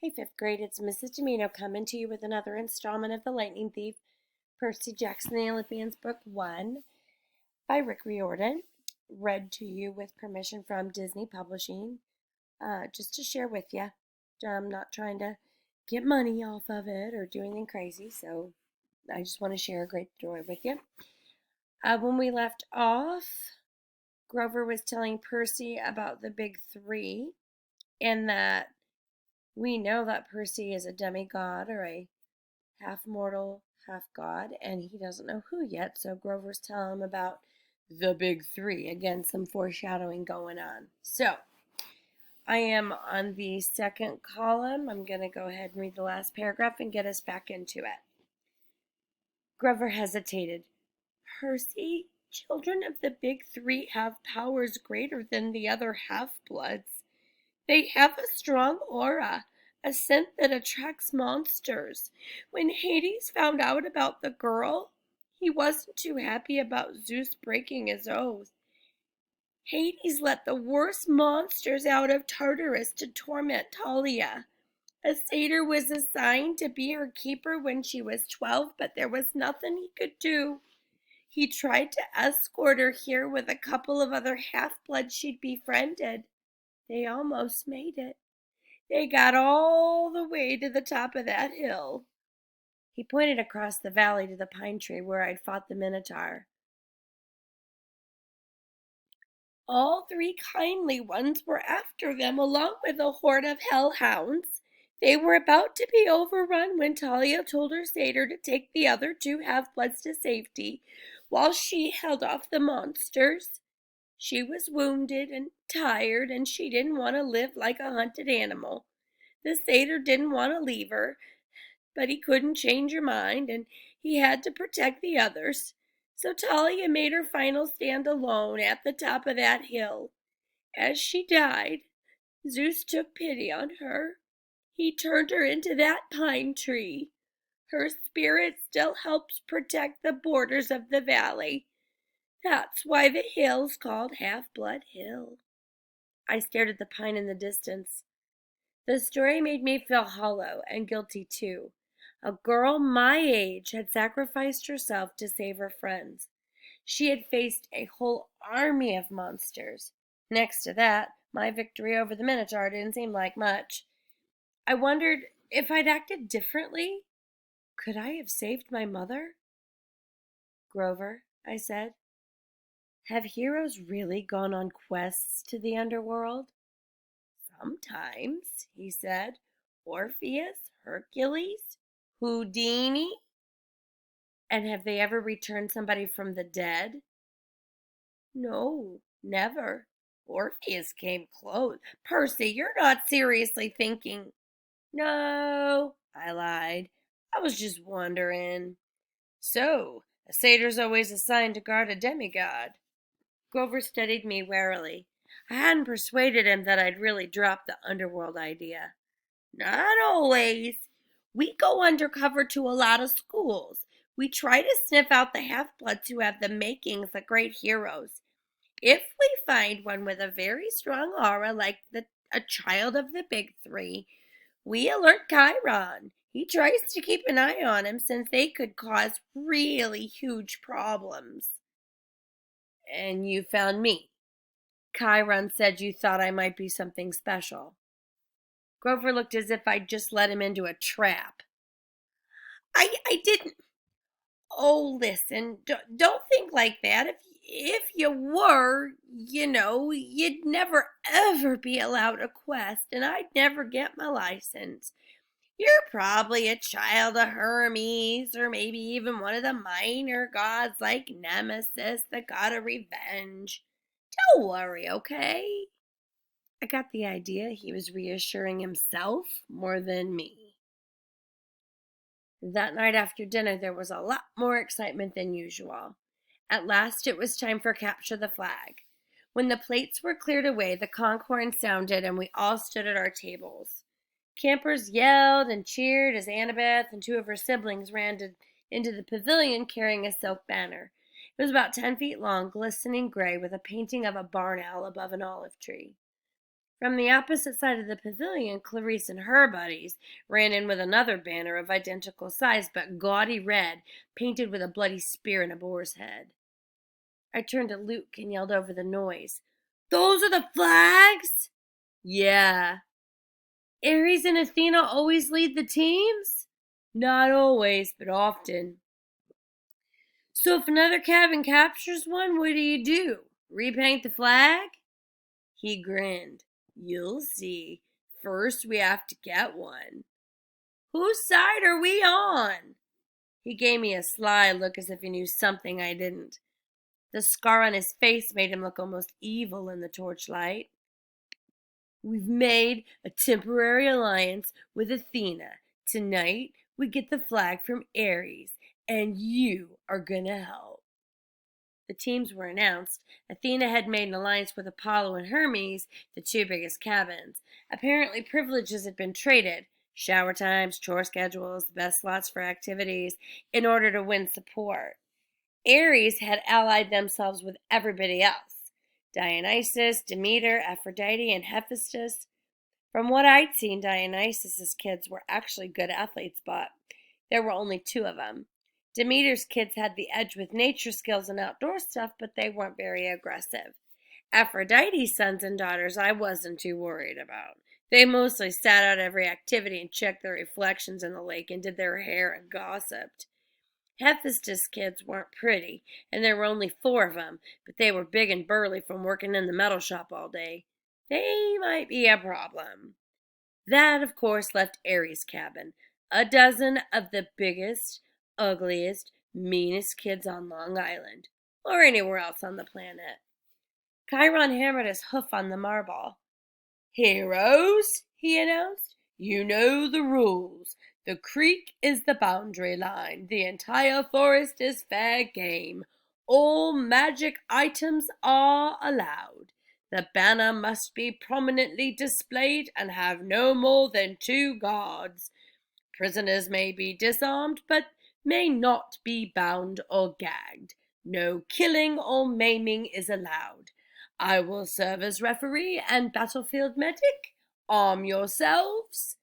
Hey, fifth grade, it's Mrs. Domino coming to you with another installment of The Lightning Thief, Percy Jackson and the Olympians, Book 1 by Riordan. Read to you with permission from Disney Publishing, just to share with you. I'm not trying to get money off of it or do anything crazy, so I just want to share a great story with you. When we left off, Grover was telling Percy about the big three and that we know that Percy is a demigod or a half mortal, half god, and he doesn't know who yet, so Grover's telling him about the big three. Again, some foreshadowing going on. So, I am on the second column. I'm going to go ahead and read the last paragraph and get us back into it. Grover hesitated. Percy, children of the big three have powers greater than the other half-bloods. They have a strong aura, a scent that attracts monsters. When Hades found out about the girl, he wasn't too happy about Zeus breaking his oath. Hades let the worst monsters out of Tartarus to torment Talia. A satyr was assigned to be her keeper when she was 12, but there was nothing he could do. He tried to escort her here with a couple of other half-bloods she'd befriended. They almost made it. They got all the way to the top of that hill. He pointed across the valley to the pine tree where I'd fought the Minotaur. All three kindly ones were after them, along with a horde of hellhounds. They were about to be overrun when Talia told her satyr to take the other two half-bloods to safety, while she held off the monsters. She was wounded and tired, and she didn't want to live like a hunted animal. The satyr didn't want to leave her, but he couldn't change her mind, and he had to protect the others. So Talia made her final stand alone at the top of that hill. As she died, Zeus took pity on her. He turned her into that pine tree. Her spirit still helps protect the borders of the valley. That's why the hill's called Half-Blood Hill. I stared at the pine in the distance. The story made me feel hollow and guilty too. A girl my age had sacrificed herself to save her friends. She had faced a whole army of monsters. Next to that, my victory over the Minotaur didn't seem like much. I wondered if I'd acted differently. Could I have saved my mother? Grover, I said, have heroes really gone on quests to the underworld? Sometimes, he said. Orpheus, Hercules, Houdini. And have they ever returned somebody from the dead? No, never. Orpheus came close. Percy, you're not seriously thinking. No, I lied. I was just wondering. So, a satyr's always assigned to guard a demigod. Grover studied me warily. I hadn't persuaded him that I'd really dropped the underworld idea. Not always. We go undercover to a lot of schools. We try to sniff out the half-bloods who have the makings of great heroes. If we find one with a very strong aura like a child of the big three, we alert Chiron. He tries to keep an eye on him since they could cause really huge problems. And you found me. Chiron said you thought I might be something special. Grover looked as if I'd just let him into a trap. I didn't. Oh, listen, don't think like that. If you were, you'd never ever be allowed a quest, and I'd never get my license. You're probably a child of Hermes, or maybe even one of the minor gods like Nemesis, the god of revenge. Don't worry, okay? I got the idea he was reassuring himself more than me. That night after dinner, there was a lot more excitement than usual. At last, it was time for Capture the Flag. When the plates were cleared away, the conch horn sounded, and we all stood at our tables. Campers yelled and cheered as Annabeth and two of her siblings ran into the pavilion carrying a silk banner. It was about 10 feet long, glistening gray, with a painting of a barn owl above an olive tree. From the opposite side of the pavilion, Clarice and her buddies ran in with another banner of identical size but gaudy red, painted with a bloody spear and a boar's head. I turned to Luke and yelled over the noise, "Those are the flags?" "Yeah." "Ares and Athena always lead the teams?" "Not always, but often." "So if another cabin captures one, what do? Repaint the flag?" He grinned. "You'll see. First, we have to get one." "Whose side are we on?" He gave me a sly look as if he knew something I didn't. The scar on his face made him look almost evil in the torchlight. "We've made a temporary alliance with Athena. Tonight, we get the flag from Ares, and you are gonna help." The teams were announced. Athena had made an alliance with Apollo and Hermes, the two biggest cabins. Apparently, privileges had been traded, shower times, chore schedules, the best slots for activities, in order to win support. Ares had allied themselves with everybody else: Dionysus, Demeter, Aphrodite, and Hephaestus. From what I'd seen, Dionysus's kids were actually good athletes, but there were only two of them. Demeter's kids had the edge with nature skills and outdoor stuff, but they weren't very aggressive. Aphrodite's sons and daughters I wasn't too worried about. They mostly sat out every activity and checked their reflections in the lake and did their hair and gossiped. Hephaestus' kids weren't pretty, and there were only four of them, but they were big and burly from working in the metal shop all day. They might be a problem. That, of course, left Ares' cabin. A dozen of the biggest, ugliest, meanest kids on Long Island, or anywhere else on the planet. Chiron hammered his hoof on the marble. "Heroes," he announced, "you know the rules. The creek is the boundary line. The entire forest is fair game. All magic items are allowed. The banner must be prominently displayed and have no more than 2 guards. Prisoners may be disarmed, but may not be bound or gagged. No killing or maiming is allowed. I will serve as referee and battlefield medic. Arm yourselves."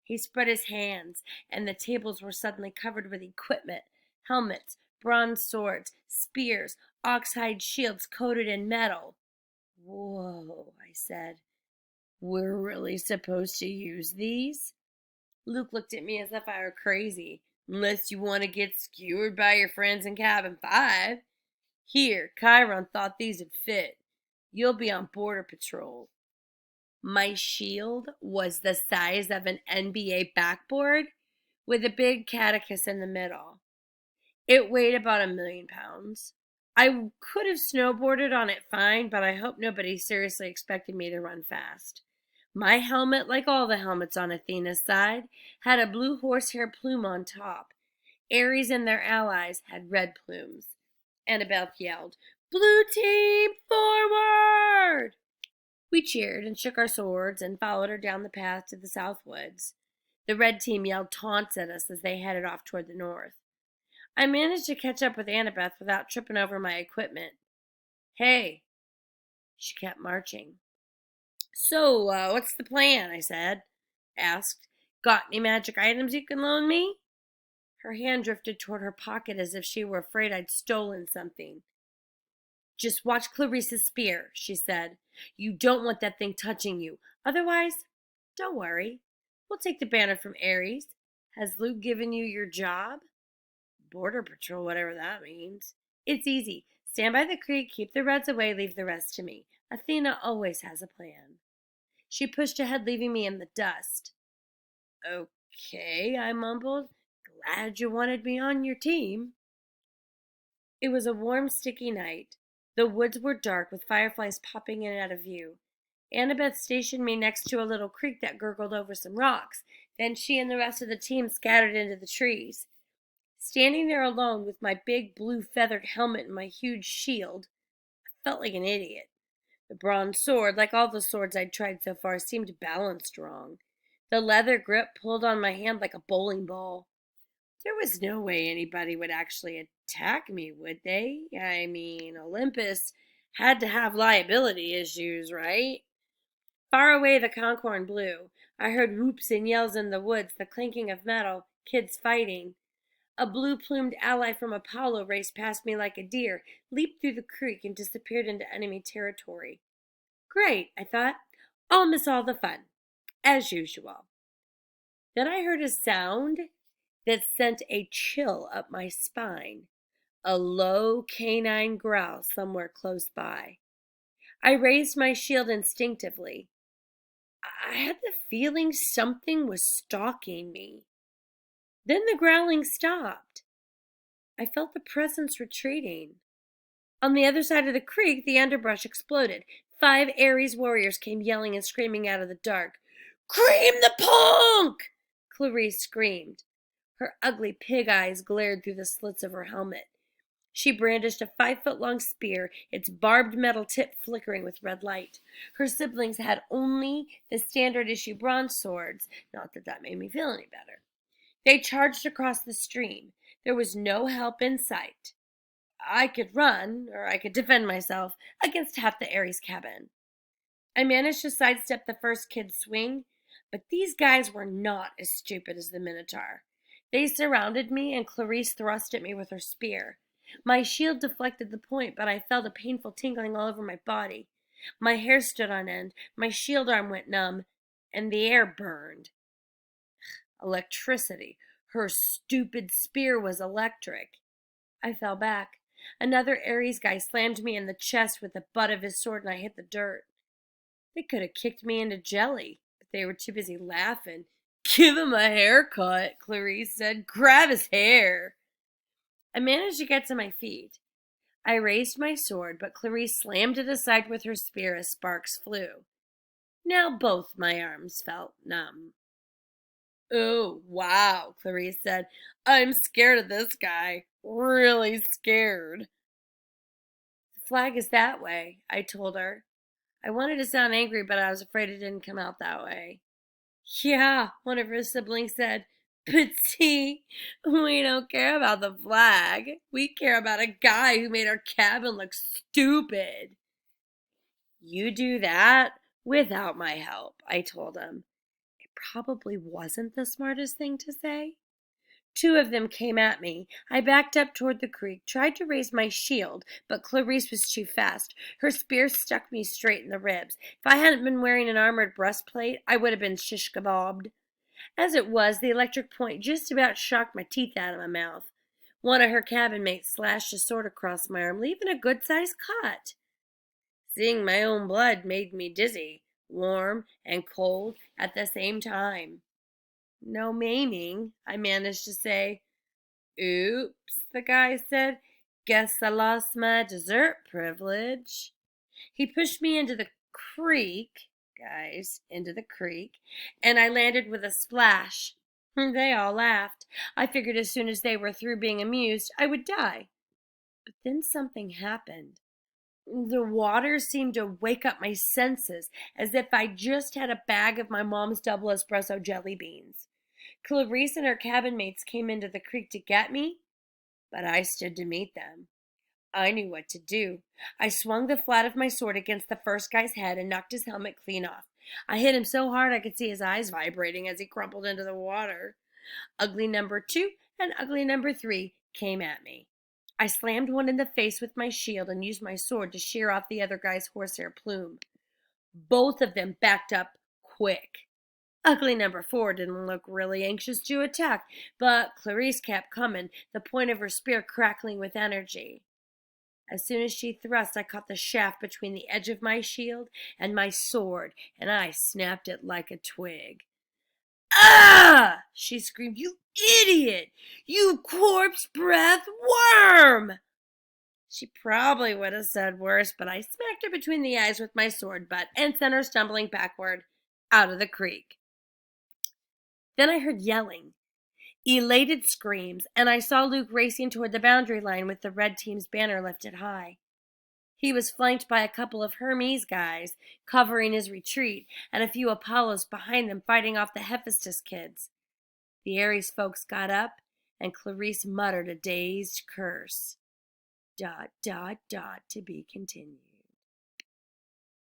He spread his hands, and the tables were suddenly covered with equipment: helmets, bronze swords, spears, oxhide shields coated in metal. "Whoa," I said. "We're really supposed to use these?" Luke looked at me as if I were crazy. "Unless you want to get skewered by your friends in cabin 5. Here, Chiron thought these would fit. You'll be on border patrol." My shield was the size of an NBA backboard, with a big catechus in the middle. It weighed about 1,000,000 pounds. I could have snowboarded on it fine, but I hope nobody seriously expected me to run fast. My helmet, like all the helmets on Athena's side, had a blue horsehair plume on top. Ares and their allies had red plumes. Annabeth yelled, "Blue team, forward!" We cheered and shook our swords and followed her down the path to the south woods. The red team yelled taunts at us as they headed off toward the north. I managed to catch up with Annabeth without tripping over my equipment. "Hey." She kept marching. "So, what's the plan?" I asked. "Got any magic items you can loan me?" Her hand drifted toward her pocket as if she were afraid I'd stolen something. "Just watch Clarice's spear," she said. "You don't want that thing touching you. Otherwise, don't worry. We'll take the banner from Ares. Has Luke given you your job?" "Border patrol, whatever that means." "It's easy. Stand by the creek, keep the Reds away, leave the rest to me. Athena always has a plan." She pushed ahead, leaving me in the dust. "Okay," I mumbled. "Glad you wanted me on your team." It was a warm, sticky night. The woods were dark, with fireflies popping in and out of view. Annabeth stationed me next to a little creek that gurgled over some rocks. Then she and the rest of the team scattered into the trees. Standing there alone with my big blue feathered helmet and my huge shield, I felt like an idiot. The bronze sword, like all the swords I'd tried so far, seemed balanced wrong. The leather grip pulled on my hand like a bowling ball. There was no way anybody would actually attack me, would they? I mean, Olympus had to have liability issues, right? Far away the conchorn blew. I heard whoops and yells in the woods, the clinking of metal, kids fighting. A blue-plumed ally from Apollo raced past me like a deer, leaped through the creek, and disappeared into enemy territory. Great, I thought. I'll miss all the fun, as usual. Then I heard a sound that sent a chill up my spine, a low canine growl somewhere close by. I raised my shield instinctively. I had the feeling something was stalking me. Then the growling stopped. I felt the presence retreating. On the other side of the creek, the underbrush exploded. 5 Ares warriors came yelling and screaming out of the dark. "Cream the punk!" Clarice screamed. Her ugly pig eyes glared through the slits of her helmet. She brandished a 5-foot-long spear, its barbed metal tip flickering with red light. Her siblings had only the standard-issue bronze swords, not that that made me feel any better. They charged across the stream. There was no help in sight. I could run, or I could defend myself against half the Ares cabin. I managed to sidestep the first kid's swing, but these guys were not as stupid as the Minotaur. They surrounded me, and Clarice thrust at me with her spear. My shield deflected the point, but I felt a painful tingling all over my body. My hair stood on end, my shield arm went numb, and the air burned. Electricity. Her stupid spear was electric. I fell back. Another Ares guy slammed me in the chest with the butt of his sword, and I hit the dirt. They could have kicked me into jelly, but they were too busy laughing. "Give him a haircut," Clarice said. "Grab his hair." I managed to get to my feet. I raised my sword, but Clarice slammed it aside with her spear as sparks flew. Now both my arms felt numb. "Oh, wow," Clarice said. "I'm scared of this guy. Really scared." "The flag is that way," I told her. I wanted to sound angry, but I was afraid it didn't come out that way. "Yeah," one of her siblings said. "But see, we don't care about the flag. We care about a guy who made our cabin look stupid." "You do that without my help," I told him. It probably wasn't the smartest thing to say. 2 of them came at me. I backed up toward the creek, tried to raise my shield, but Clarice was too fast. Her spear stuck me straight in the ribs. If I hadn't been wearing an armored breastplate, I would have been shish kebabbed. As it was, the electric point just about shocked my teeth out of my mouth. One of her cabin mates slashed a sword across my arm, leaving a good-sized cut. Seeing my own blood made me dizzy, warm and cold at the same time. "No maiming," I managed to say. "Oops," the guy said. "Guess I lost my dessert privilege." He pushed me into the creek, into the creek, and I landed with a splash. They all laughed. I figured as soon as they were through being amused, I would die. But then something happened. The water seemed to wake up my senses, as if I just had a bag of my mom's double espresso jelly beans. Clarice and her cabin mates came into the creek to get me, but I stood to meet them. I knew what to do. I swung the flat of my sword against the first guy's head and knocked his helmet clean off. I hit him so hard I could see his eyes vibrating as he crumpled into the water. Ugly number 2 and ugly number 3 came at me. I slammed one in the face with my shield and used my sword to shear off the other guy's horsehair plume. Both of them backed up quick. Ugly number 4 didn't look really anxious to attack, but Clarice kept coming, the point of her spear crackling with energy. As soon as she thrust, I caught the shaft between the edge of my shield and my sword, and I snapped it like a twig. "Ah!" she screamed. "You idiot! You corpse breath worm!" She probably would have said worse, but I smacked her between the eyes with my sword butt and sent her stumbling backward out of the creek. Then I heard yelling, elated screams, and I saw Luke racing toward the boundary line with the red team's banner lifted high. He was flanked by a couple of Hermes guys, covering his retreat, and a few Apollos behind them fighting off the Hephaestus kids. The Ares folks got up, and Clarice muttered a dazed curse. ... To be continued.